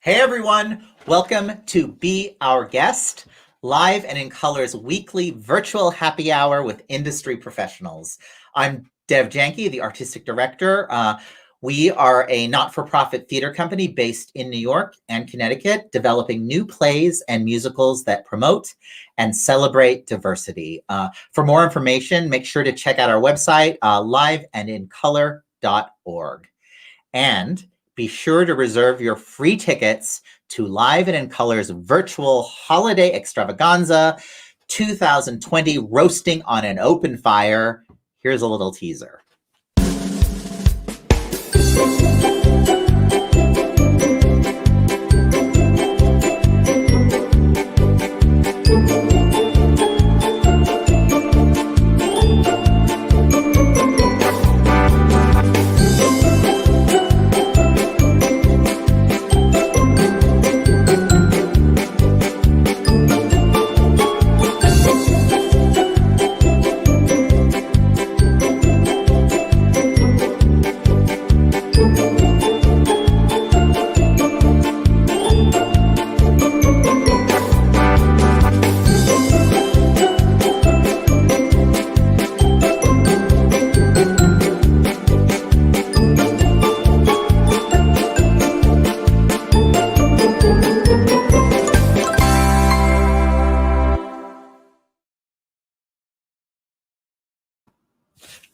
Hey everyone, welcome to Be Our Guest, live and in color's weekly virtual happy hour with industry professionals. I'm Dev Janki, the artistic director. We are a not-for-profit theater company based in New York and Connecticut, developing new plays and musicals that promote and celebrate diversity. For more information, make sure to check out our website, liveandincolor.org. And be sure to reserve your free tickets to Live and in Color's virtual holiday extravaganza 2020 Roasting on an Open Fire. Here's a little teaser.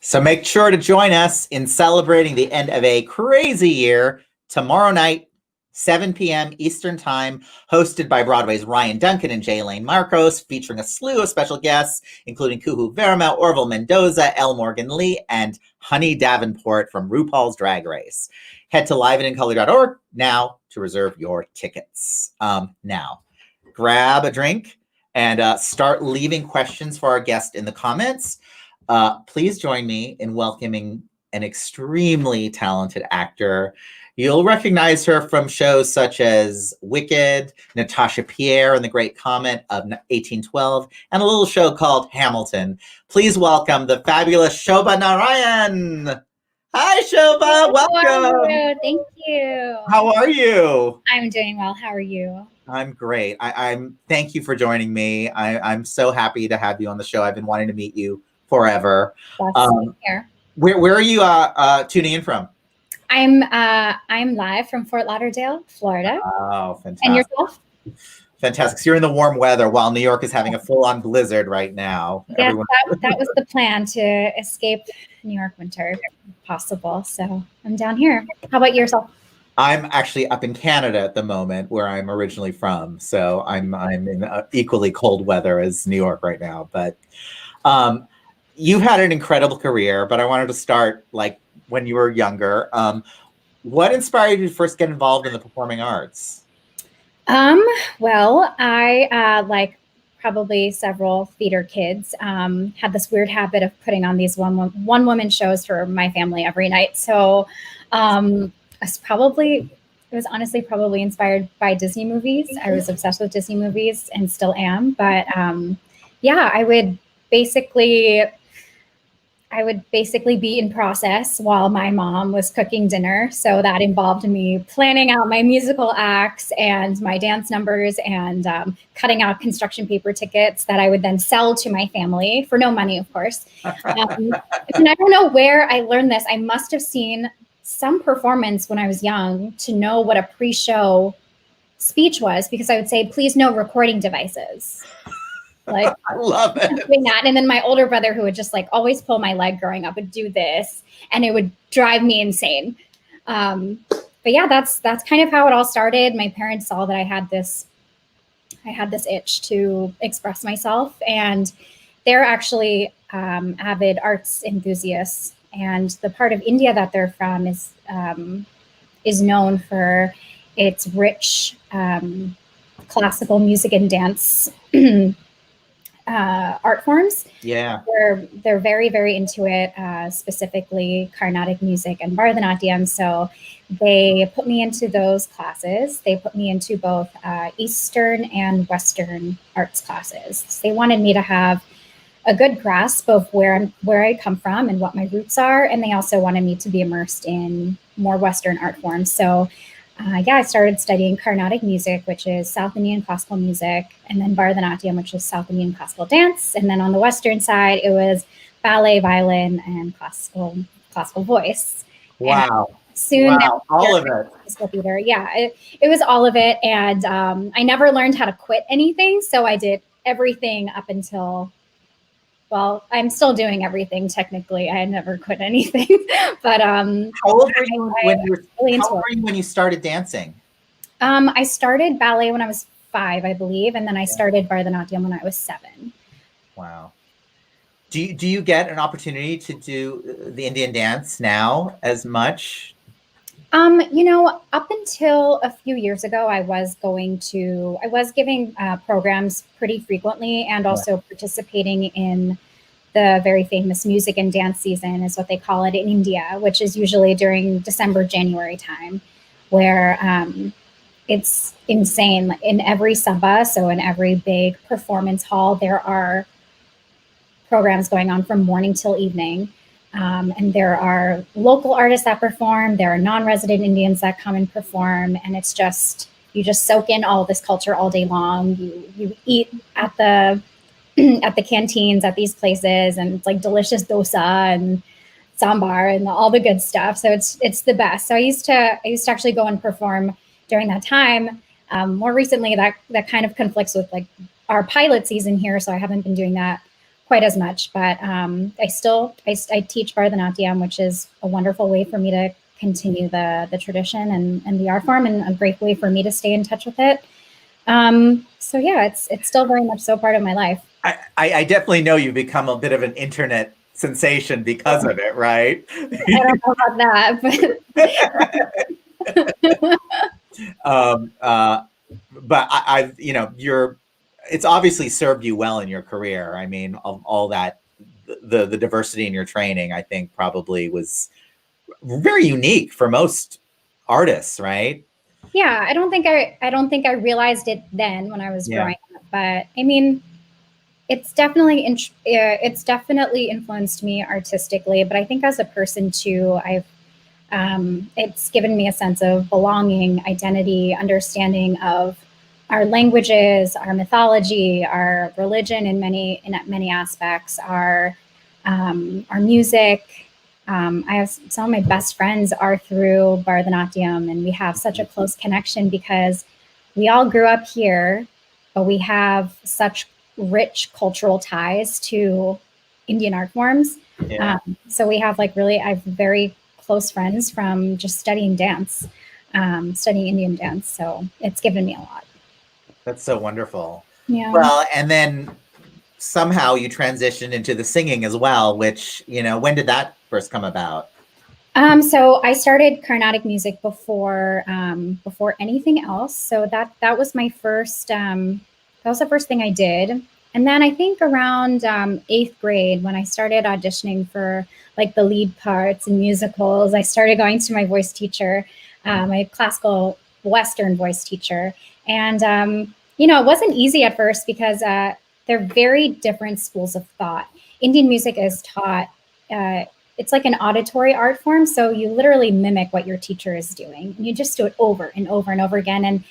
So make sure to join us in celebrating the end of a crazy year tomorrow night, 7 p.m. Eastern Time, hosted by Broadway's Ryan Duncan and Jaylaine Marcos, featuring a slew of special guests, including Kuhu Verma, Orville Mendoza, L. Morgan Lee, and Honey Davenport from RuPaul's Drag Race. Head to liveandincolor.org now to reserve your tickets. Now, grab a drink and start leaving questions for our guest in the comments. Please join me in welcoming an extremely talented actor. You'll recognize her from shows such as Wicked, Natasha Pierre and the Great Comet of 1812, and a little show called Hamilton. Please welcome the fabulous Shoba Narayan. Hi, Shoba. Welcome. Thank you. How are you? I'm doing well. How are you? I'm great. I'm. Thank you for joining me. I'm so happy to have you on the show. I've been wanting to meet you forever. Here. Where are you tuning in from? I'm live from Fort Lauderdale, Florida. Oh, fantastic. And yourself? Fantastic. So you're in the warm weather while New York is having a full-on blizzard right now. Yes, that was the plan, to escape New York winter if possible. So I'm down here. How about yourself? I'm actually up in Canada at the moment, where I'm originally from. So I'm in equally cold weather as New York right now. But you've had an incredible career, but I wanted to start like when you were younger. What inspired you to first get involved in the performing arts? Well, I, like probably several theater kids, had this weird habit of putting on these one-woman shows for my family every night. So it was honestly probably inspired by Disney movies. I was obsessed with Disney movies and still am. But yeah, I would basically be in process while my mom was cooking dinner. So that involved me planning out my musical acts and my dance numbers and cutting out construction paper tickets that I would then sell to my family for no money, of course. And I don't know where I learned this. I must have seen some performance when I was young to know what a pre-show speech was, because I would say, please no recording devices. Like, I love it. Doing that. And then my older brother, who would just like always pull my leg growing up, would do this, and it would drive me insane. But yeah, that's kind of how it all started. My parents saw that I had this itch to express myself, and they're actually avid arts enthusiasts. And the part of India that they're from is known for its rich classical music and dance art forms. Yeah, they're very, very into it, specifically Carnatic music and Bharatanatyam. So they put me into those classes. They put me into both Eastern and Western arts classes. They wanted me to have a good grasp of where I come from and what my roots are. And they also wanted me to be immersed in more Western art forms. So I started studying Carnatic music, which is South Indian classical music, and then Bharatanatyam, which is South Indian classical dance. And then on the Western side, it was ballet, violin, and classical voice. Wow. And soon, All of it. Classical theater. Yeah, it was all of it. And I never learned how to quit anything. So I did everything up until, well, I'm still doing everything technically. I never quit anything. But how old were you when you started dancing? I started ballet when I was 5, I believe, and then I started Bharatanatyam when I was 7. Wow. Do you get an opportunity to do the Indian dance now as much? Up until a few years ago, I was giving programs pretty frequently, and also participating in the very famous music and dance season, is what they call it in India, which is usually during December, January time, where it's insane. In every sabha, so in every big performance hall, there are programs going on from morning till evening. And there are local artists that perform, there are non-resident Indians that come and perform, and it's just, you just soak in all this culture all day long. You eat at the at the canteens at these places, and it's like delicious dosa and sambar and all the good stuff. So it's the best. So I used to actually go and perform during that time. More recently, that kind of conflicts with like our pilot season here, so I haven't been doing that quite as much, but I teach Bharatanatyam, which is a wonderful way for me to continue the tradition and the art form, and a great way for me to stay in touch with it. So yeah, it's still very much so part of my life. I definitely know you've become a bit of an internet sensation because of it, right? I don't know about that, but I've it's obviously served you well in your career. I mean, all that, the diversity in your training, I think probably was very unique for most artists, right? Yeah, I don't think I realized it then when I was growing up, but I mean, it's definitely influenced me artistically, but I think as a person too, it's given me a sense of belonging, identity, understanding of our languages, our mythology, our religion in many aspects, our music. I have some of my best friends are through Bharatanatyam, and we have such a close connection because we all grew up here, but we have such rich cultural ties to Indian art forms. Yeah. So we have I have very close friends from just studying dance, studying Indian dance. So it's given me a lot. That's so wonderful. Yeah. Well, and then somehow you transitioned into the singing as well, which, when did that first come about? So I started Carnatic music before anything else. So that was my first, that was the first thing I did. And then I think around 8th grade, when I started auditioning for like the lead parts in musicals, I started going to my voice teacher, my classical Western voice teacher. And, it wasn't easy at first because they're very different schools of thought. Indian music is taught, it's like an auditory art form. So you literally mimic what your teacher is doing. And you just do it over and over and over again. And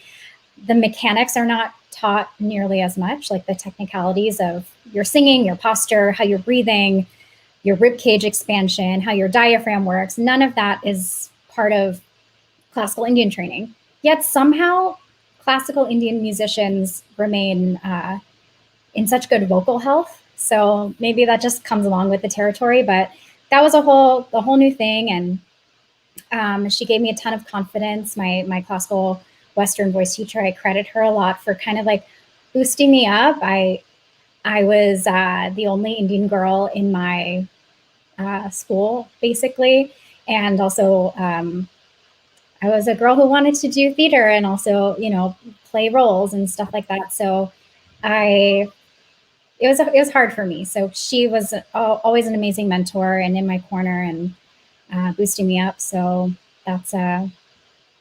the mechanics are not taught nearly as much, like the technicalities of your singing, your posture, how you're breathing, your rib cage expansion, how your diaphragm works. None of that is part of classical Indian training. Yet somehow classical Indian musicians remain in such good vocal health. So maybe that just comes along with the territory, but that was a whole new thing. And she gave me a ton of confidence. My classical Western voice teacher, I credit her a lot for kind of like boosting me up. I was the only Indian girl in my school, basically. And also, I was a girl who wanted to do theater and also, play roles and stuff like that. So it was hard for me. So she was always an amazing mentor and in my corner and boosting me up. So she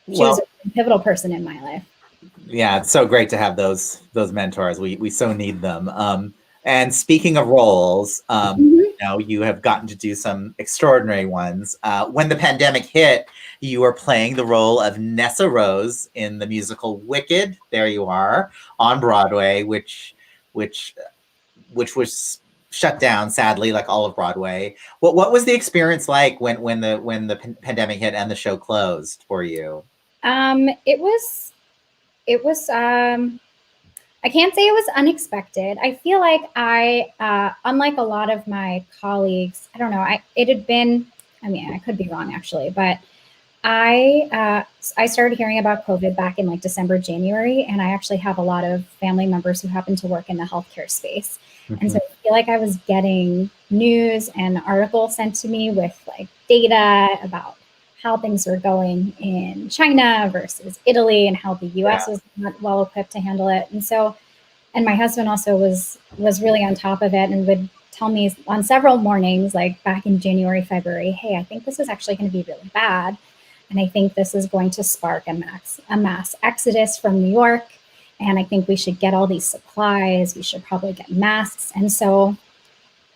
was a pivotal person in my life. Yeah, it's so great to have those mentors. We so need them. And speaking of roles, know, you have gotten to do some extraordinary ones. When the pandemic hit, you were playing the role of Nessa Rose in the musical Wicked. There you are on Broadway, which was shut down, sadly, like all of Broadway. What was the experience like when the pandemic hit and the show closed for you? It was I can't say it was unexpected. I feel like unlike a lot of my colleagues, I don't know, it had been, I mean, I could be wrong actually, but I started hearing about COVID back in like December, January, and I actually have a lot of family members who happen to work in the healthcare space. And so I feel like I was getting news and articles sent to me with like data about how things were going in China versus Italy and how the US was not well equipped to handle it. And so, and my husband also was really on top of it and would tell me on several mornings, like back in January, February, hey, I think this is actually going to be really bad. And I think this is going to spark a mass exodus from New York. And I think we should get all these supplies. We should probably get masks. And so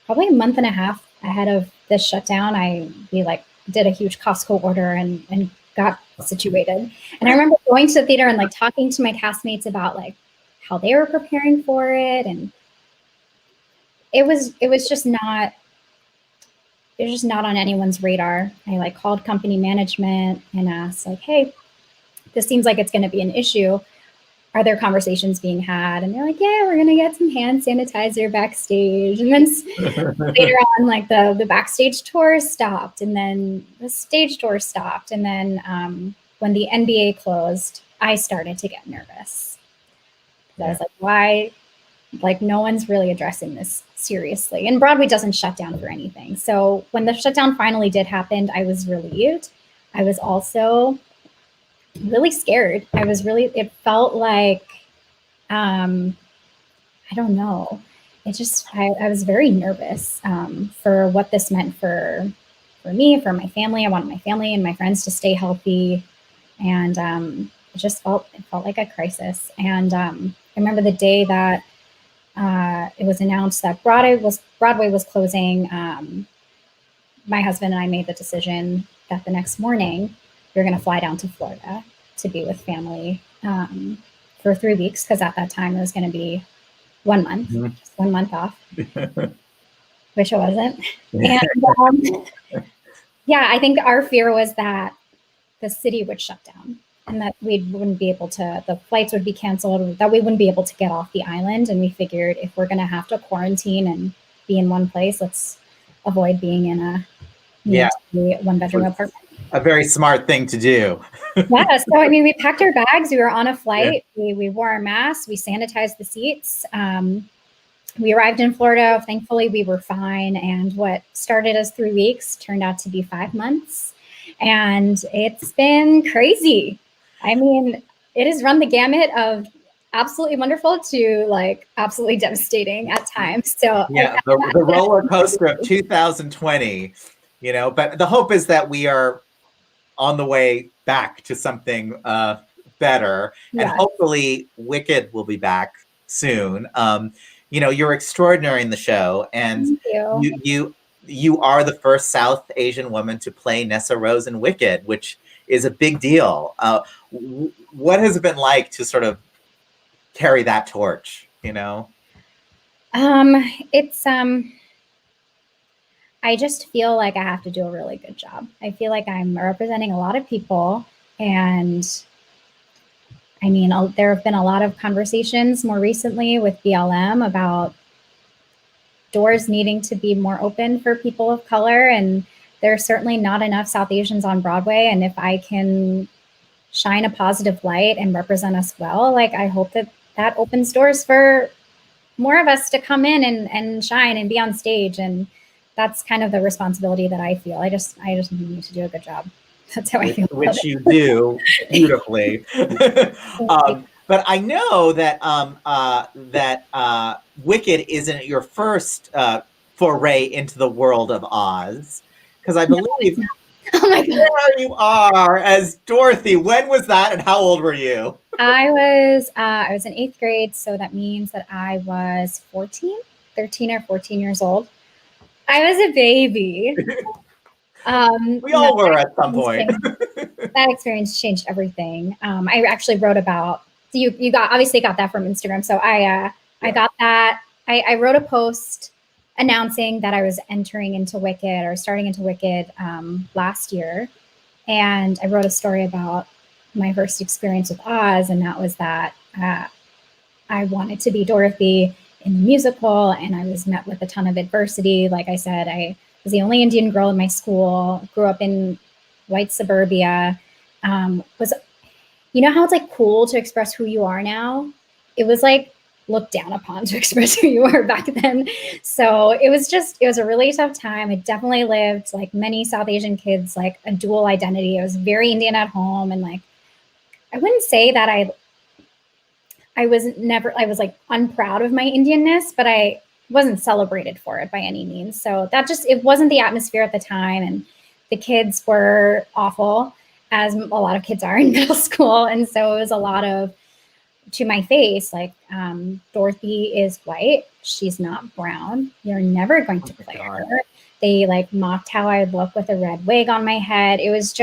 probably a month and a half ahead of this shutdown, we did a huge Costco order and got situated. And I remember going to the theater and like talking to my castmates about like how they were preparing for it. And it was just not on anyone's radar. I like called company management and asked like, hey, this seems like it's going to be an issue. Are there conversations being had? And they're like, yeah, we're going to get some hand sanitizer backstage. And then later on, like the backstage tour stopped and then the stage tour stopped. And then when the NBA closed, I started to get nervous. I was like, why? Like no one's really addressing this seriously. And Broadway doesn't shut down for anything. So when the shutdown finally did happen, I was relieved. I was also really scared. It felt like, I don't know. I was very nervous for what this meant for me, for my family. I wanted my family and my friends to stay healthy. And it felt like a crisis. And I remember the day that it was announced that Broadway was closing. My husband and I made the decision that the next morning we were going to fly down to Florida to be with family for 3 weeks, because at that time it was going to be 1 month, just 1 month off, which it wasn't. And I think our fear was that the city would shut down and that the flights would be canceled, that we wouldn't be able to get off the island. And we figured if we're going to have to quarantine and be in one place, let's avoid being in a one-bedroom apartment. A very smart thing to do. Yeah. So, I mean, we packed our bags. We were on a flight. Yeah. We wore our masks. We sanitized the seats. We arrived in Florida. Thankfully, we were fine. And what started as 3 weeks turned out to be 5 months. And it's been crazy. I mean, it has run the gamut of absolutely wonderful to like absolutely devastating at times. So yeah, the roller coaster of 2020, but the hope is that we are on the way back to something better. And hopefully Wicked will be back soon. You're extraordinary in the show, and you are the first South Asian woman to play Nessa Rose in Wicked, which is a big deal. What has it been like to sort of carry that torch, I just feel like I have to do a really good job. I feel like I'm representing a lot of people, and I mean, there have been a lot of conversations more recently with BLM about doors needing to be more open for people of color, and there's certainly not enough South Asians on Broadway. And if I can shine a positive light and represent us well, like I hope that opens doors for more of us to come in and shine and be on stage. And that's kind of the responsibility that I feel. I just need to do a good job. That's how I feel. Which you do beautifully. But I know that Wicked isn't your first foray into the world of Oz, because I believe there you are as Dorothy. When was that, and how old were you? I was in 8th grade, so that means that I was 13 or 14 years old. I was a baby. We all were at some point. That experience changed everything. I actually wrote about, so you obviously got that from Instagram. So I got that. I wrote a post announcing that I was entering into Wicked or starting into Wicked last year. And I wrote a story about my first experience with Oz. And that was that I wanted to be Dorothy in the musical. And I was met with a ton of adversity. Like I said, I was the only Indian girl in my school, grew up in white suburbia. Was, you know how it's like cool to express who you are now? It was like looked down upon to express who you are back then. So it was a really tough time. I definitely lived, like many South Asian kids, like a dual identity. I was very Indian at home. And like, I wouldn't say that I was like unproud of my Indianness, but I wasn't celebrated for it by any means. So that it wasn't the atmosphere at the time. And the kids were awful, as a lot of kids are in middle school. And so it was a lot of, to my face, like, Dorothy is white. She's not brown. You're never going to play her. They like mocked how I would look with a red wig on my head. It was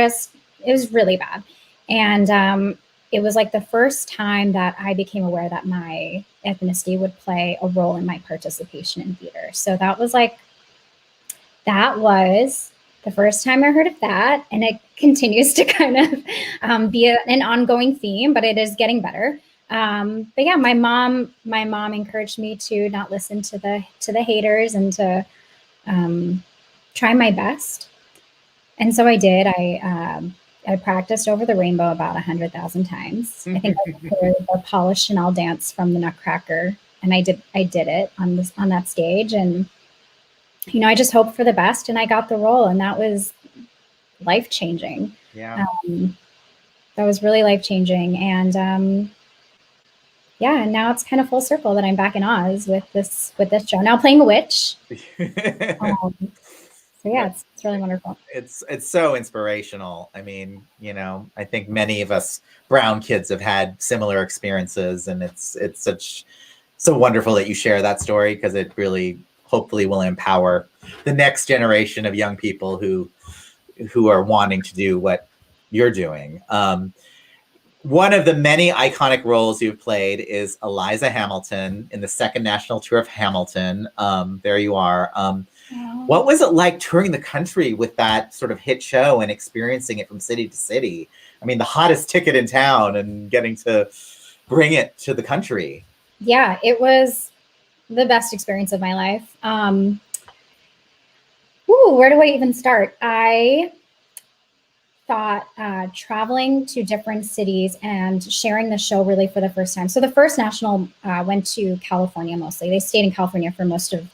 really bad. And it was like the first time that I became aware that my ethnicity would play a role in my participation in theater. So that was the first time I heard of that. And it continues to kind of be an ongoing theme, but it is getting better. But yeah, my mom encouraged me to not listen to the haters and to try my best. And so I did. I practiced Over the Rainbow about 100,000 times. I think I heard the Polish Chanel dance from the Nutcracker, and I did it on that stage. And I just hoped for the best, and I got the role, and that was life-changing. Yeah. That was really life-changing. And yeah, and now it's kind of full circle that I'm back in Oz with this show. Now playing a witch. So yeah, it's really wonderful. It's so inspirational. I mean, I think many of us brown kids have had similar experiences, and it's so wonderful that you share that story, because it really hopefully will empower the next generation of young people who are wanting to do what you're doing. One of the many iconic roles you've played is Eliza Hamilton in the second national tour of Hamilton. There you are. What was it like touring the country with that sort of hit show and experiencing it from city to city? I mean, the hottest ticket in town, and getting to bring it to the country. Yeah, it was the best experience of my life. Where do I even start? I thought traveling to different cities and sharing the show really for the first time. So the first national went to California mostly. They stayed in California for most of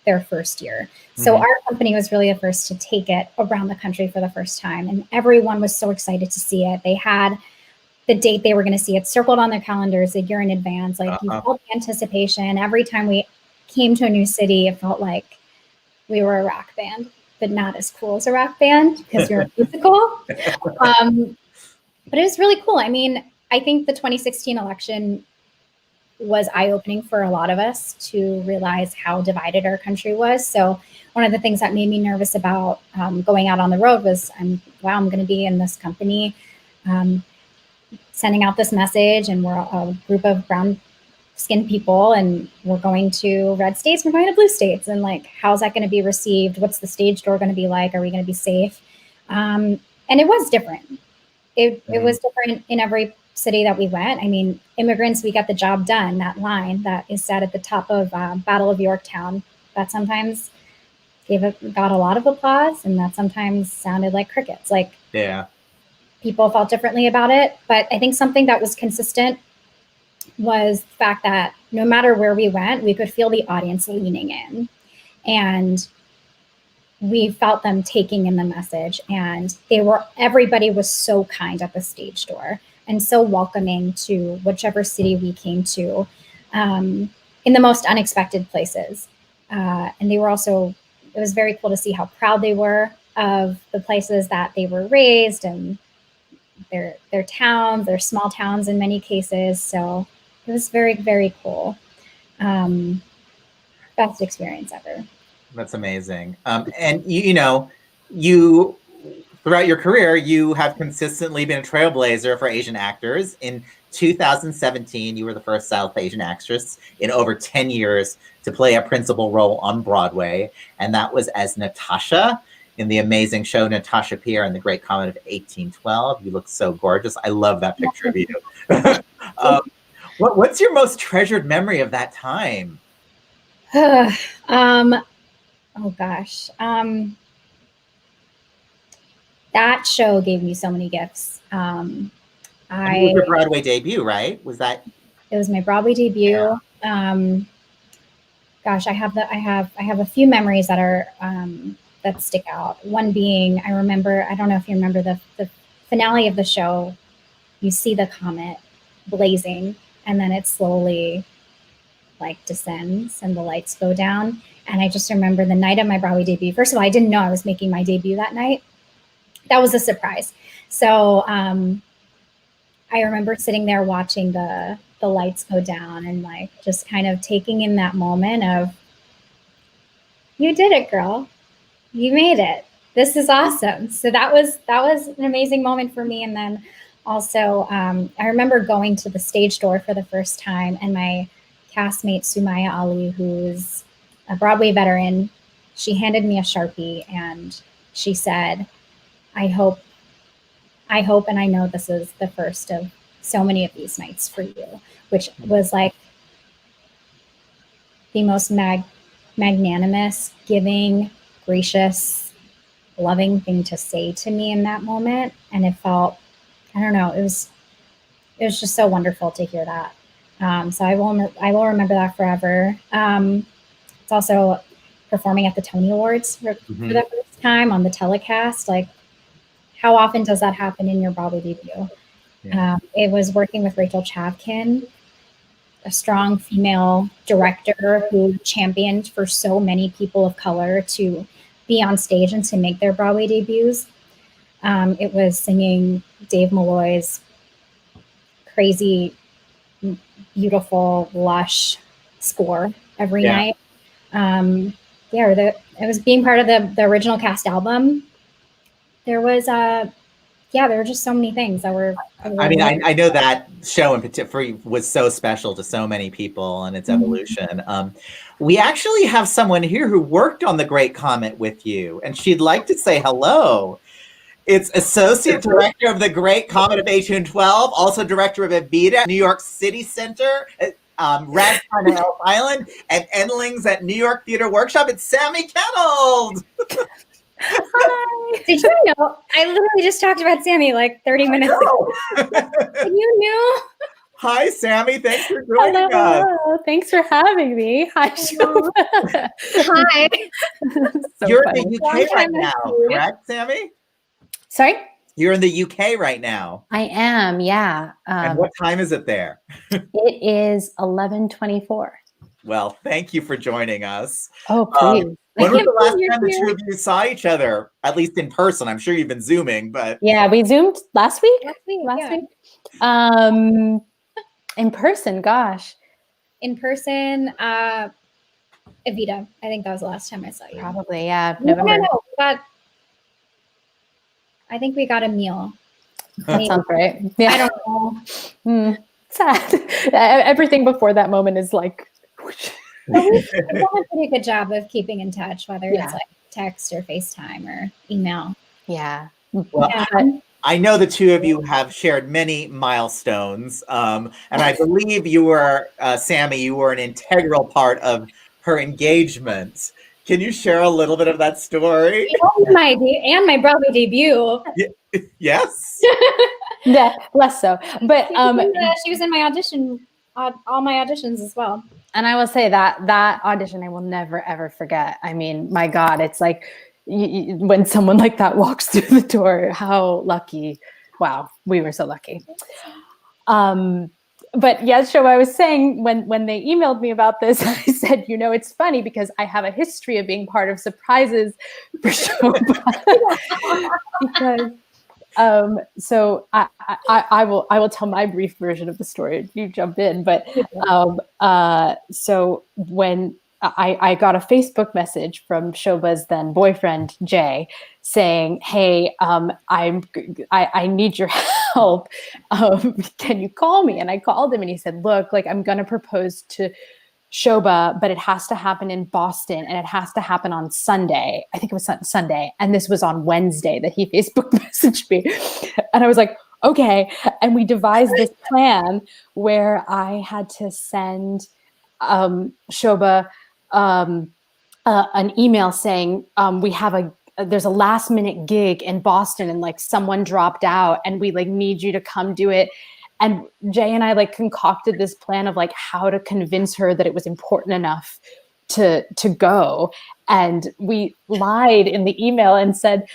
their first year. So our company was really the first to take it around the country for the first time. And everyone was so excited to see it. They had the date they were going to see it circled on their calendars a year in advance. Like you felt the anticipation. Every time we came to a new city, it felt like we were a rock band, but not as cool as a rock band because we were musical. But it was really cool. I mean, I think the 2016 election was eye-opening for a lot of us to realize how divided our country was. So one of the things that made me nervous about going out on the road was, I'm going to be in this company sending out this message, and we're a group of brown-skinned people, and we're going to red states, we're going to blue states, and like, how's that going to be received? What's the stage door going to be like? Are we going to be safe? And it was different. It was different in every city that we went. I mean, immigrants, we got the job done. That line that is said at the top of Battle of Yorktown, that sometimes got a lot of applause, and that sometimes sounded like crickets. Like, yeah, people felt differently about it. But I think something that was consistent was the fact that no matter where we went, we could feel the audience leaning in, and we felt them taking in the message. And everybody was so kind at the stage door and so welcoming to whichever city we came to, in the most unexpected places. And they were also, it was very cool to see how proud they were of the places that they were raised, and their towns, their small towns in many cases. So it was very, very cool. Best experience ever. That's amazing. And you know, you throughout your career, you have consistently been a trailblazer for Asian actors. In 2017, you were the first South Asian actress in over 10 years to play a principal role on Broadway, and that was as Natasha in the amazing show Natasha Pierre and the Great Comet of 1812. You look so gorgeous. I love that picture of you. What's your most treasured memory of that time? Oh gosh. That show gave me so many gifts. It was your Broadway debut, right? Was that? It was my Broadway debut. Yeah. Gosh, I have a few memories that are that stick out. One being, I remember, I don't know if you remember the finale of the show. You see the comet blazing, and then it slowly like descends, and the lights go down. And I just remember the night of my Broadway debut. First of all, I didn't know I was making my debut that night. That was a surprise. So I remember sitting there watching the lights go down and like just kind of taking in that moment of, you did it, girl. You made it. This is awesome. So that was an amazing moment for me. And then also I remember going to the stage door for the first time, and my castmate Sumaya Ali, who's a Broadway veteran, she handed me a Sharpie and she said, I hope and I know this is the first of so many of these nights for you, which was like the most magnanimous, giving, gracious, loving thing to say to me in that moment. And it felt, I don't know, it was just so wonderful to hear that. So I will remember that forever. It's also performing at the Tony Awards for the first time on the telecast. Like, how often does that happen in your Broadway debut? Yeah. It was working with Rachel Chavkin, a strong female director who championed for so many people of color to be on stage and to make their Broadway debuts. It was singing Dave Malloy's crazy, beautiful, lush score every night. It was being part of the original cast album. There was there were just so many things that were. I mean, I know that show in particular was so special to so many people and its evolution. We actually have someone here who worked on the Great Comet with you, and she'd like to say hello. It's Associate Director of the Great Comet of 1812, also Director of Evita, New York City Center, Ragtime at Elf Island, and Endlings at New York Theater Workshop. It's Sammy Kettle. Hi. Did you know? I literally just talked about Sammy like 30 minutes ago. You knew? Hi, Sammy. Thanks for joining us. Hello. Thanks for having me. Hi, Shoba. Hi. You're in the UK right now, correct, Sammy? Sorry? You're in the UK right now. I am, yeah. And what time is it there? It is 11:24. Well, thank you for joining us. Oh, please. When was the last time the two of you saw each other, at least in person? I'm sure you've been Zooming, but... Yeah, we Zoomed last week. In person, gosh. In person, Evita. I think that was the last time I saw you. Probably, yeah. November. No. I think we got a meal. That sounds right. Yeah. I don't know. Sad. Everything before that moment is like... We've done a pretty good job of keeping in touch, whether it's like text or FaceTime or email. Yeah. Well, I know the two of you have shared many milestones, and I believe you were, Sammy, you were an integral part of her engagement. Can you share a little bit of that story? My Broadway debut. Yes. Yeah, less so. But she was in my audition, all my auditions as well. And I will say that audition I will never, ever forget. I mean, my God, it's like when someone like that walks through the door, how lucky. Wow, we were so lucky. But yeah, so I was saying when they emailed me about this, I said, it's funny because I have a history of being part of surprises for Shoba. Because so I will tell my brief version of the story. You jump in, but so when I got a Facebook message from Shoba's then boyfriend, Jay, saying, hey, I need your help. Can you call me? And I called him and he said, look, like I'm going to propose to Shoba, but it has to happen in Boston and it has to happen on Sunday. I think it was Sunday. And this was on Wednesday that he Facebook messaged me. And I was like, okay. And we devised this plan where I had to send Shoba an email saying, there's a last minute gig in Boston and like someone dropped out and we like need you to come do it. And Jay and I like concocted this plan of like how to convince her that it was important enough to go. And we lied in the email and said,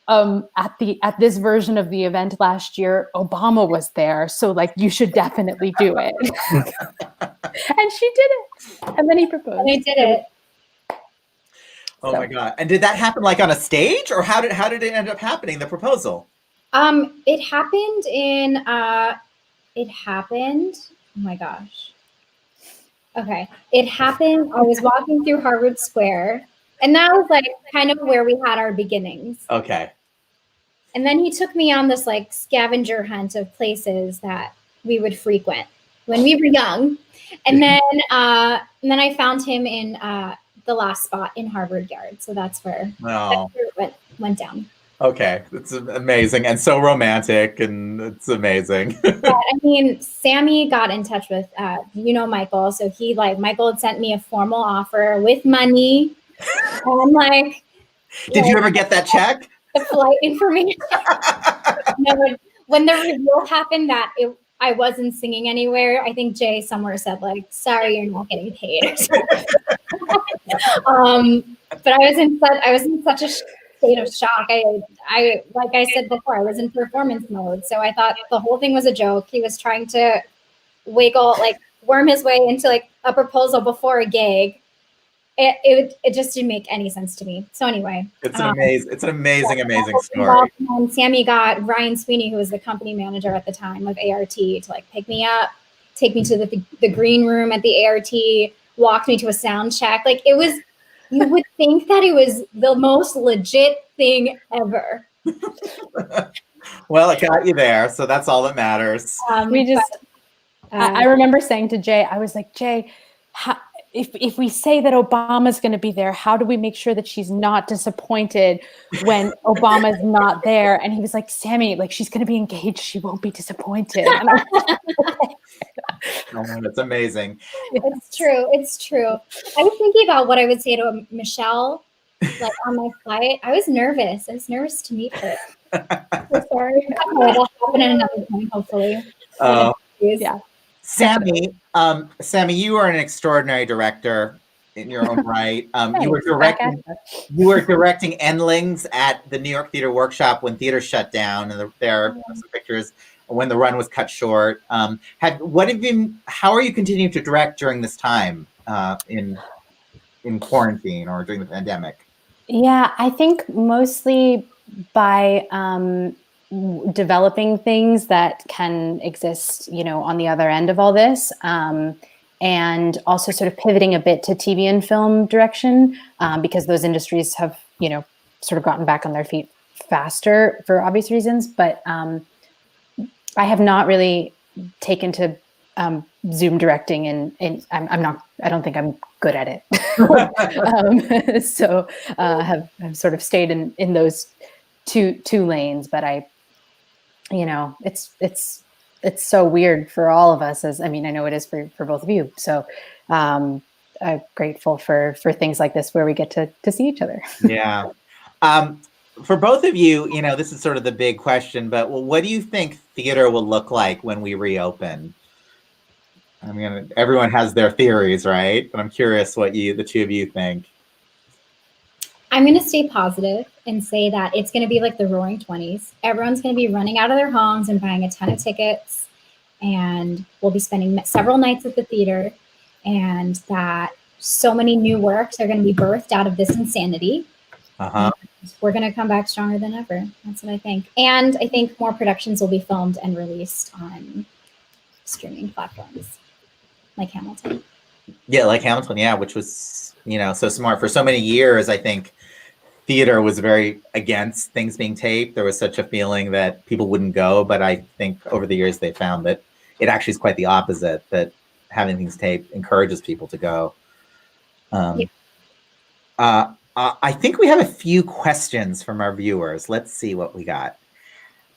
at this version of the event last year, Obama was there. So like, you should definitely do it. And she did it. And then he proposed. And I did it. Oh my God. And did that happen like on a stage or how did it end up happening, the proposal? It happened, oh my gosh. Okay. It happened, I was walking through Harvard Square and that was like kind of where we had our beginnings. Okay. And then he took me on this like scavenger hunt of places that we would frequent when we were young. And then I found him in the last spot in Harvard Yard. So that's where it went down. Okay. It's amazing and so romantic and it's amazing. Yeah, I mean, Sammy got in touch with, Michael. So Michael had sent me a formal offer with money. And I'm like, did you ever get that check? The flight information. No, when the reveal happened that I wasn't singing anywhere, I think Jay somewhere said like, sorry, you're not getting paid. But I was in such a state of shock. I like I said before, I was in performance mode. So I thought the whole thing was a joke. He was trying to worm his way into like a proposal before a gig. It just didn't make any sense to me. So anyway, it's an amazing story. And Sammy got Ryan Sweeney, who was the company manager at the time of ART, to like pick me up, take me to the green room at the ART, walked me to a sound check. Like it was, you would think that it was the most legit thing ever. Well, it got you there, so that's all that matters. I remember saying to Jay, I was like, Jay, if we say that Obama's going to be there, how do we make sure that she's not disappointed when Obama's not there? And he was like, Sammy, like she's going to be engaged. She won't be disappointed. And I was like, okay. Oh, that's amazing. It's true. I was thinking about what I would say to Michelle, like on my flight. I was nervous. To meet her. So sorry. It'll happen at another point, hopefully. Yeah. Sammy, you are an extraordinary director in your own right. You were directing Endlings at the New York Theater Workshop when theater shut down, and there are some pictures when the run was cut short. How are you continuing to direct during this time in quarantine or during the pandemic? Yeah, I think mostly by developing things that can exist, on the other end of all this, and also sort of pivoting a bit to TV and film direction, because those industries have, sort of gotten back on their feet faster for obvious reasons. But I have not really taken to Zoom directing, and I don't think I'm good at it. So have sort of stayed in those two lanes, but it's so weird for all of us, I know it is for both of you. So I'm grateful for things like this where we get to see each other. Yeah. For both of you, this is sort of the big question, but what do you think theater will look like when we reopen? Everyone has their theories, right? But I'm curious what the two of you think. I'm going to stay positive and say that it's going to be like the Roaring 20s. Everyone's going to be running out of their homes and buying a ton of tickets, and we'll be spending several nights at the theater, and that so many new works are going to be birthed out of this insanity. We're going to come back stronger than ever. That's what I think. And I think more productions will be filmed and released on streaming platforms like Hamilton. Yeah, like Hamilton, yeah, which was, so smart. For so many years, I think theater was very against things being taped. There was such a feeling that people wouldn't go, but I think over the years they found that it actually is quite the opposite, that having things taped encourages people to go. I think we have a few questions from our viewers. Let's see what we got.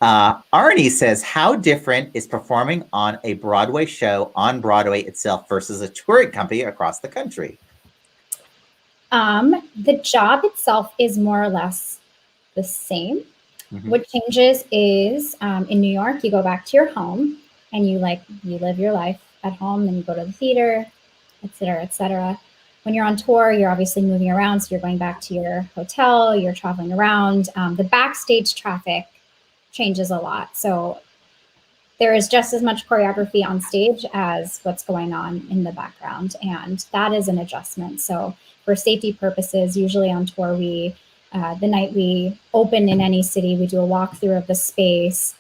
Arnie says, how different is performing on a Broadway show on Broadway itself versus a touring company across the country? The job itself is more or less the same. Mm-hmm. What changes is in New York, you go back to your home and you live your life at home, and you go to the theater, et cetera, et cetera. When you're on tour, you're obviously moving around. So you're going back to your hotel, you're traveling around. The backstage traffic changes a lot. So there is just as much choreography on stage as what's going on in the background. And that is an adjustment. So for safety purposes, usually on tour, the night we open in any city, we do a walkthrough of the space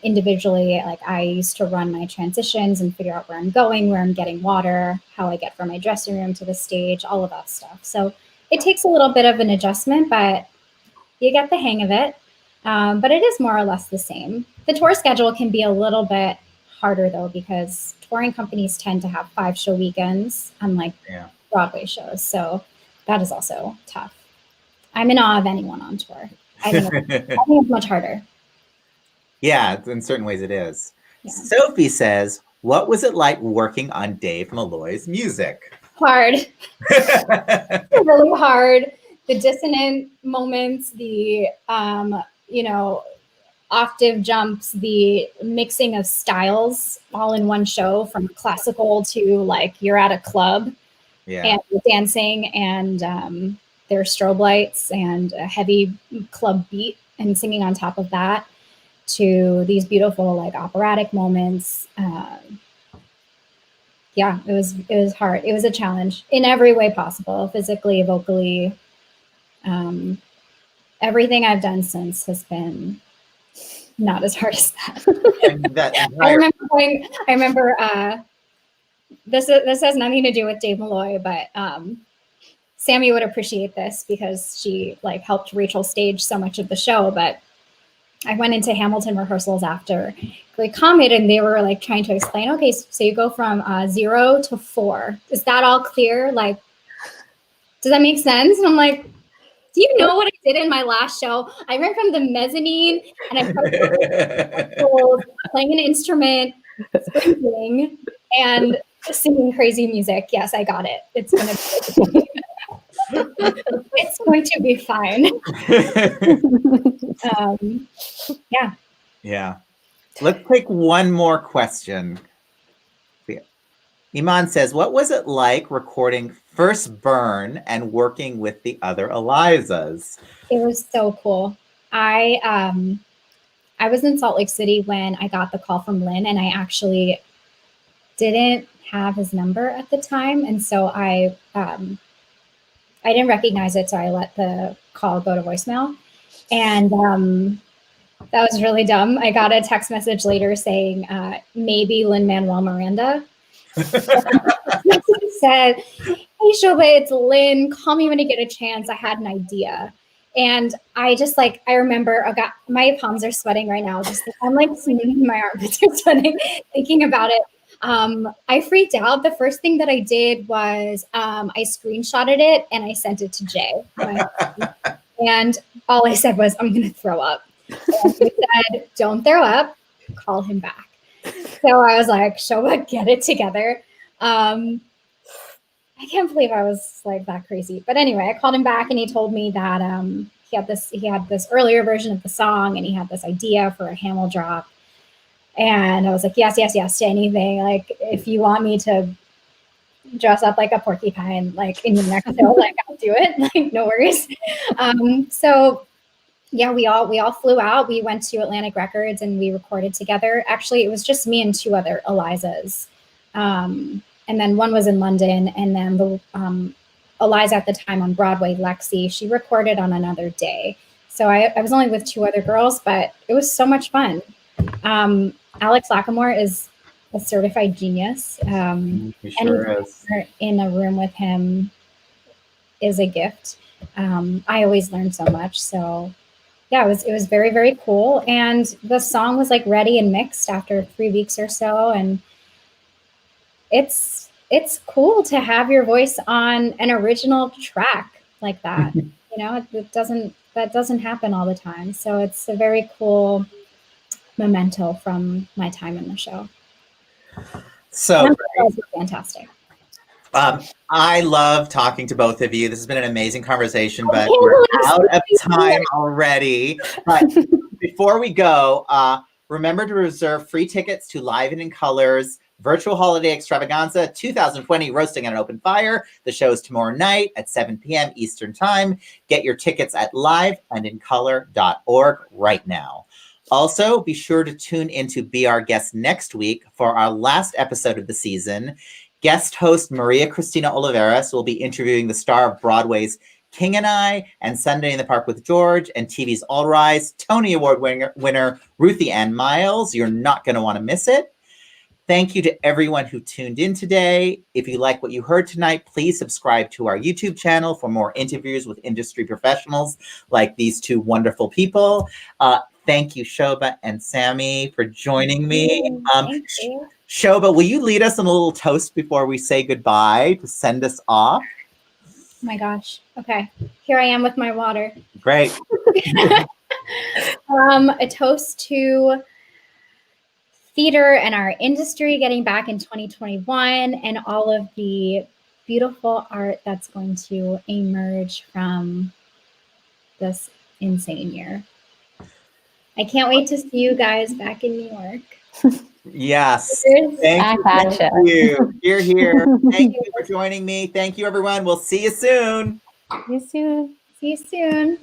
individually. Like I used to run my transitions and figure out where I'm going, where I'm getting water, how I get from my dressing room to the stage, all of that stuff. So it takes a little bit of an adjustment, but you get the hang of it. But it is more or less the same. The tour schedule can be a little bit harder though, because touring companies tend to have 5-show weekends, unlike Broadway shows. So that is also tough. I'm in awe of anyone on tour. I think it's much harder. Yeah, in certain ways it is. Yeah. Sophie says, what was it like working on Dave Malloy's music? Hard. Really hard. The dissonant moments, the, octave jumps, the mixing of styles all in one show, from classical to like you're at a club and dancing, and there are strobe lights and a heavy club beat and singing on top of that, to these beautiful like operatic moments. It was hard. It was a challenge in every way possible, physically, vocally. Everything I've done since has been not as hard as that. I remember this has nothing to do with Dave Malloy, but Sammy would appreciate this because she like helped Rachel stage so much of the show. But I went into Hamilton rehearsals after Great Comet, and they were like trying to explain, okay, so you go from 0 to 4. Is that all clear? Like, does that make sense? And I'm like, do you know what I did in my last show? I ran from the mezzanine and I started playing an instrument, singing, and singing crazy music. Yes, I got it. It's going to be fine. Yeah. Let's take one more question. Iman says, what was it like recording First Burn and working with the other Elizas? It was so cool. I was in Salt Lake City when I got the call from Lynn, and I actually didn't have his number at the time. And so I didn't recognize it. So I let the call go to voicemail, and that was really dumb. I got a text message later saying, maybe Lin-Manuel Miranda. Said, hey Shoba, it's Lynn. Call me when you get a chance. I had an idea. And I just I remember my palms are sweating right now. I'm like my armpits are sweating thinking about it. I freaked out. The first thing that I did was I screenshotted it and I sent it to Jay. And all I said was, I'm going to throw up. And he said, don't throw up, call him back. So I was like, Shoba, get it together. I can't believe I was like that crazy. But anyway, I called him back and he told me that he had this earlier version of the song and he had this idea for a Hamel drop. And I was like, yes to anything. Like, if you want me to dress up like a porcupine, like in your next show, like I'll do it. Like, no worries. So yeah, we all flew out. We went to Atlantic Records and we recorded together. Actually, it was just me and 2 other Elizas. And then one was in London, and then the Eliza at the time on Broadway, Lexi, she recorded on another day. So I was only with 2 other girls, but it was so much fun. Alex Lacamoire is a certified genius. He sure is. In a room with him is a gift. I always learn so much. So yeah, it was very, very cool. And the song was like ready and mixed after 3 weeks or so. And it's cool to have your voice on an original track like that. That doesn't happen all the time. So it's a very cool memento from my time in the show. So fantastic. I love talking to both of you. This has been an amazing conversation, but we're out of time already. But before we go, remember to reserve free tickets to Live and in Colors Virtual Holiday Extravaganza 2020 Roasting on an Open Fire. The show is tomorrow night at 7 p.m. Eastern Time. Get your tickets at liveandincolor.org right now. Also, be sure to tune in to be our guest next week for our last episode of the season. Guest host Maria Cristina Oliveras will be interviewing the star of Broadway's King and I and Sunday in the Park with George and TV's All Rise Tony Award winner Ruthie Ann Miles. You're not going to want to miss it. Thank you to everyone who tuned in today. If you like what you heard tonight, please subscribe to our YouTube channel for more interviews with industry professionals like these two wonderful people. Thank you, Shoba and Sammy, for joining me. Thank you. Shoba, will you lead us in a little toast before we say goodbye to send us off? Oh my gosh. Okay. Here I am with my water. Great. A toast to theater and our industry getting back in 2021 and all of the beautiful art that's going to emerge from this insane year. I can't wait to see you guys back in New York. Yes. Thank you. You're here. Thank you for joining me. Thank you, everyone. We'll see you soon. See you soon. See you soon.